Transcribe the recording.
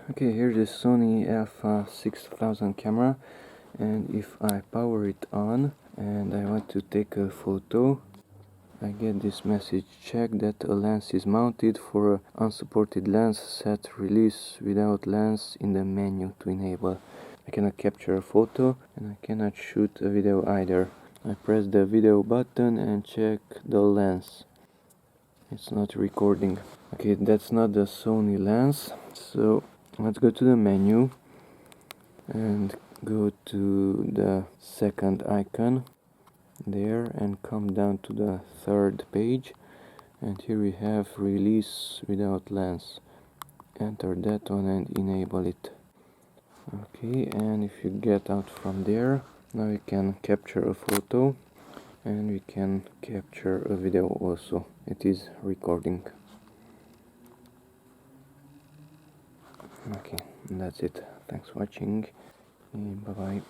Okay, here's the Sony A6000 camera, and if I power it on and I want to take a photo, I get this message: check that a lens is mounted for an unsupported lens, set release without lens in the menu to enable. I cannot capture a photo and I cannot shoot a video either. I press the video button and check the lens. It's not recording. Okay, that's not the Sony lens, so let's go to the menu and go to the second icon there and come down to the third page, and here we have release without lens. Enter that one and enable it. Okay, and if you get out from there, now we can capture a photo and we can capture a video also. It is recording. Okay, that's it. Thanks for watching. Bye bye.